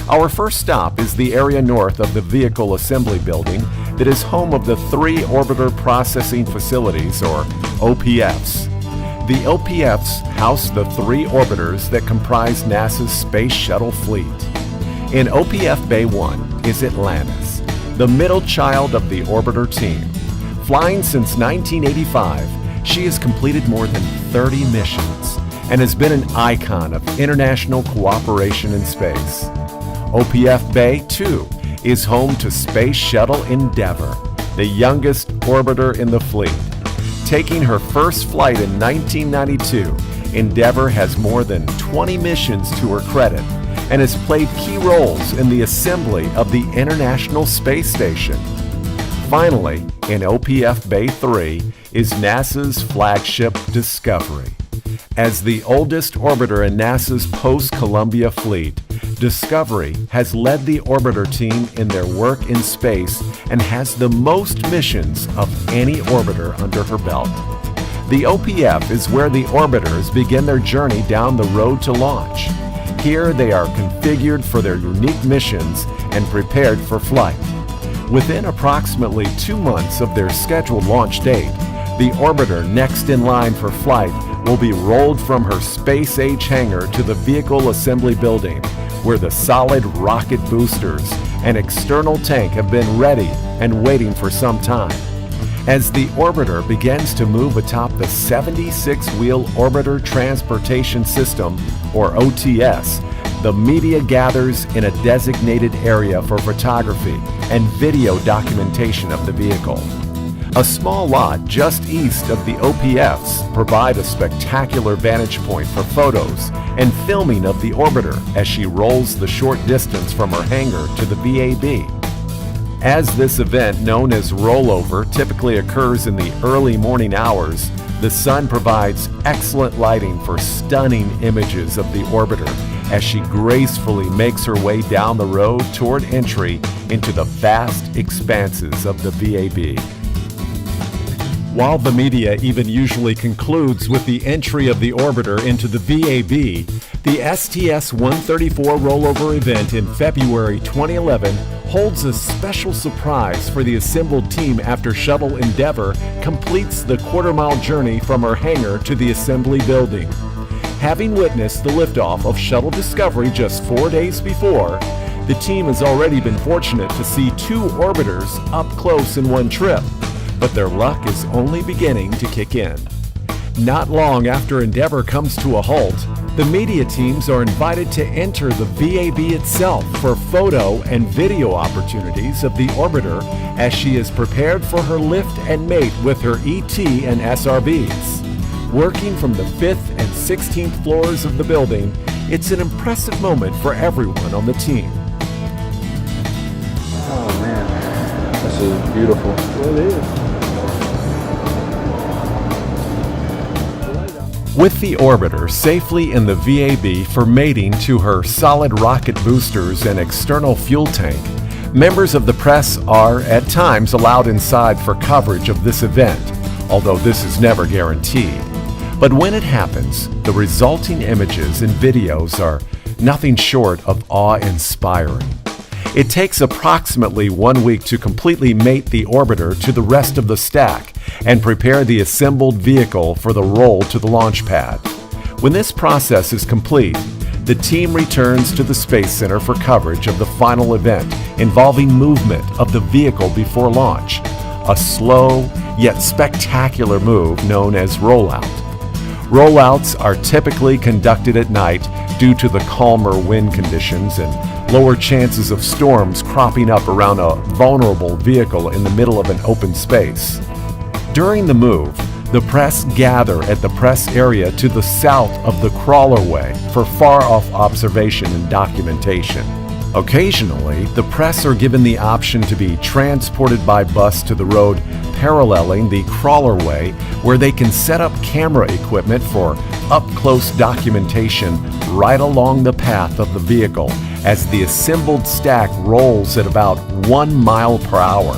Our first stop is the area north of the Vehicle Assembly Building that is home of the 3 Orbiter Processing Facilities, or OPFs. The OPFs house the 3 orbiters that comprise NASA's Space Shuttle fleet. In OPF Bay 1 is Atlantis, the middle child of the orbiter team. Flying since 1985, she has completed more than 30 missions and has been an icon of international cooperation in space. OPF Bay 2 is home to Space Shuttle Endeavour, the youngest orbiter in the fleet. Taking her first flight in 1992, Endeavour has more than 20 missions to her credit and has played key roles in the assembly of the International Space Station. Finally, in OPF Bay 3 is NASA's flagship Discovery. As the oldest orbiter in NASA's post-Columbia fleet, Discovery has led the orbiter team in their work in space and has the most missions of any orbiter under her belt. The OPF is where the orbiters begin their journey down the road to launch. Here they are configured for their unique missions and prepared for flight. Within approximately 2 months of their scheduled launch date, the orbiter next in line for flight will be rolled from her space-age hangar to the Vehicle Assembly Building, where the solid rocket boosters and external tank have been ready and waiting for some time. As the orbiter begins to move atop the 76-wheel Orbiter Transportation System, or OTS, the media gathers in a designated area for photography and video documentation of the vehicle. A small lot just east of the OPFs provide a spectacular vantage point for photos and filming of the orbiter as she rolls the short distance from her hangar to the VAB. As this event, known as rollover, typically occurs in the early morning hours, the sun provides excellent lighting for stunning images of the orbiter as she gracefully makes her way down the road toward entry into the vast expanses of the VAB. While the media even usually concludes with the entry of the orbiter into the VAB, the STS-134 rollover event in February 2011 holds a special surprise for the assembled team after Shuttle Endeavour completes the quarter-mile journey from her hangar to the assembly building. Having witnessed the liftoff of Shuttle Discovery just 4 days before, the team has already been fortunate to see 2 orbiters up close in one trip. But their luck is only beginning to kick in. Not long after Endeavour comes to a halt, the media teams are invited to enter the VAB itself for photo and video opportunities of the orbiter as she is prepared for her lift and mate with her ET and SRBs. Working from the 5th and 16th floors of the building, it's an impressive moment for everyone on the team. Oh man, this is beautiful. Well, it is. With the orbiter safely in the VAB for mating to her solid rocket boosters and external fuel tank, members of the press are at times allowed inside for coverage of this event, although this is never guaranteed. But when it happens, the resulting images and videos are nothing short of awe-inspiring. It takes approximately 1 week to completely mate the orbiter to the rest of the stack and prepare the assembled vehicle for the roll to the launch pad. When this process is complete, the team returns to the Space Center for coverage of the final event involving movement of the vehicle before launch, a slow yet spectacular move known as rollout. Rollouts are typically conducted at night due to the calmer wind conditions and lower chances of storms cropping up around a vulnerable vehicle in the middle of an open space. During the move, the press gather at the press area to the south of the crawlerway for far-off observation and documentation. Occasionally, the press are given the option to be transported by bus to the road paralleling the crawlerway, where they can set up camera equipment for up-close documentation right along the path of the vehicle as the assembled stack rolls at about 1 mile per hour.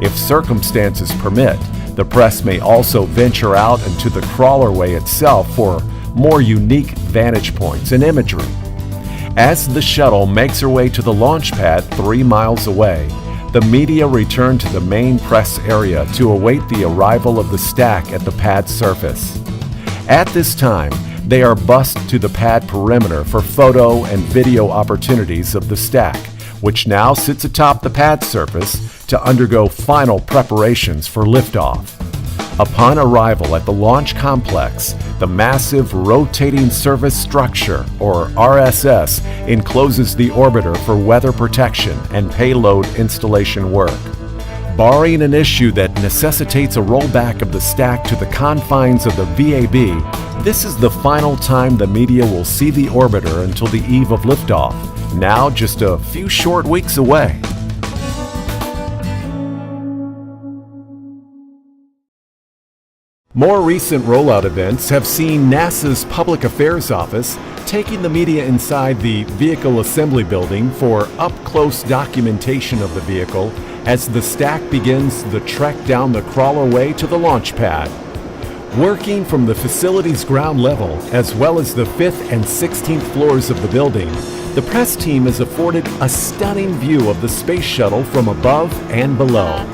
If circumstances permit, the press may also venture out into the crawlerway itself for more unique vantage points and imagery. As the shuttle makes her way to the launch pad 3 miles away, the media return to the main press area to await the arrival of the stack at the pad surface. At this time, they are bussed to the pad perimeter for photo and video opportunities of the stack, which now sits atop the pad surface to undergo final preparations for liftoff. Upon arrival at the launch complex, the massive rotating service structure, or RSS, encloses the orbiter for weather protection and payload installation work. Barring an issue that necessitates a rollback of the stack to the confines of the VAB, this is the final time the media will see the orbiter until the eve of liftoff, now just a few short weeks away. More recent rollout events have seen NASA's Public Affairs Office taking the media inside the Vehicle Assembly Building for up-close documentation of the vehicle as the stack begins the trek down the crawlerway to the launch pad. Working from the facility's ground level, as well as the 5th and 16th floors of the building, the press team is afforded a stunning view of the space shuttle from above and below.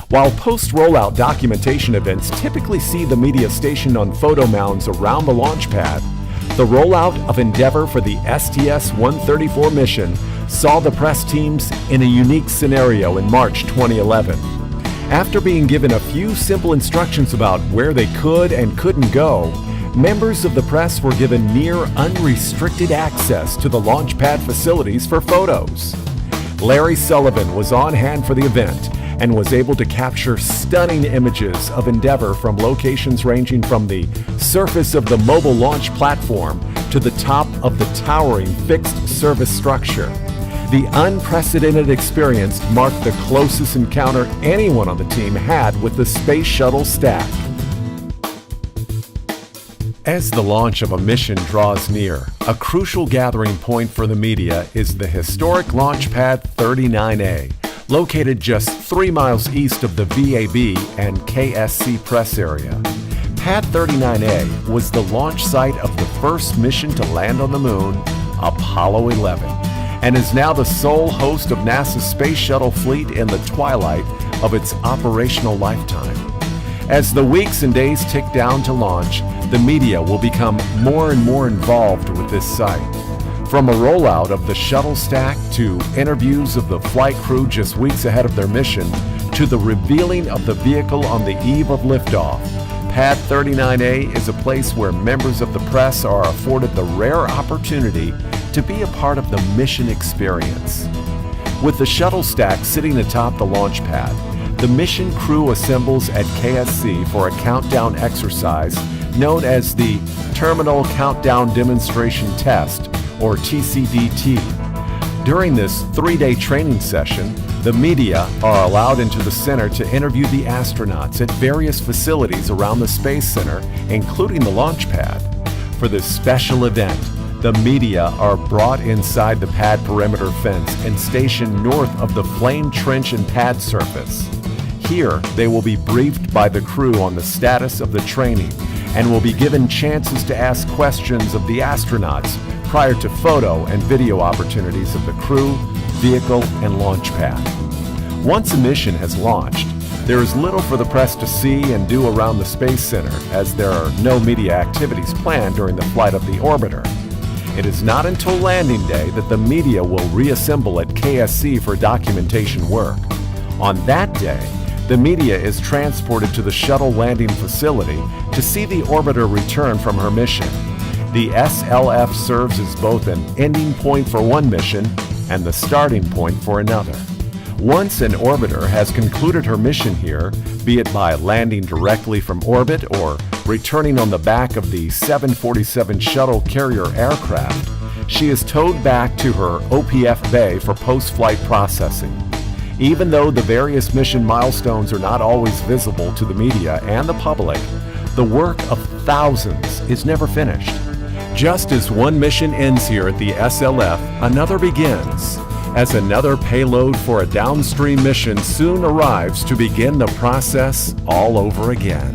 While post-rollout documentation events typically see the media stationed on photo mounds around the launch pad, the rollout of Endeavour for the STS-134 mission saw the press teams in a unique scenario in March 2011. After being given a few simple instructions about where they could and couldn't go, members of the press were given near unrestricted access to the launch pad facilities for photos. Larry Sullivan was on hand for the event and was able to capture stunning images of Endeavour from locations ranging from the surface of the mobile launch platform to the top of the towering fixed service structure. The unprecedented experience marked the closest encounter anyone on the team had with the space shuttle stack. As the launch of a mission draws near, a crucial gathering point for the media is the historic Launch Pad 39A, located just 3 miles east of the VAB and KSC press area. Pad 39A was the launch site of the first mission to land on the moon, Apollo 11, and is now the sole host of NASA's space shuttle fleet in the twilight of its operational lifetime. As the weeks and days tick down to launch, the media will become more and more involved with this site. From a rollout of the shuttle stack to interviews of the flight crew just weeks ahead of their mission to the revealing of the vehicle on the eve of liftoff, Pad 39A is a place where members of the press are afforded the rare opportunity to be a part of the mission experience. With the shuttle stack sitting atop the launch pad, the mission crew assembles at KSC for a countdown exercise known as the Terminal Countdown Demonstration Test, or TCDT. During this 3-day training session, the media are allowed into the center to interview the astronauts at various facilities around the Space Center, including the launch pad. For this special event, the media are brought inside the pad perimeter fence and stationed north of the flame trench and pad surface. Here, they will be briefed by the crew on the status of the training and will be given chances to ask questions of the astronauts prior to photo and video opportunities of the crew, vehicle, and launch pad. Once a mission has launched, there is little for the press to see and do around the Space Center, as there are no media activities planned during the flight of the orbiter. It is not until landing day that the media will reassemble at KSC for documentation work. On that day, the media is transported to the shuttle landing facility to see the orbiter return from her mission. The SLF serves as both an ending point for one mission and the starting point for another. Once an orbiter has concluded her mission here, be it by landing directly from orbit or returning on the back of the 747 shuttle carrier aircraft, she is towed back to her OPF bay for post-flight processing. Even though the various mission milestones are not always visible to the media and the public, the work of thousands is never finished. Just as one mission ends here at the SLF, another begins, as another payload for a downstream mission soon arrives to begin the process all over again.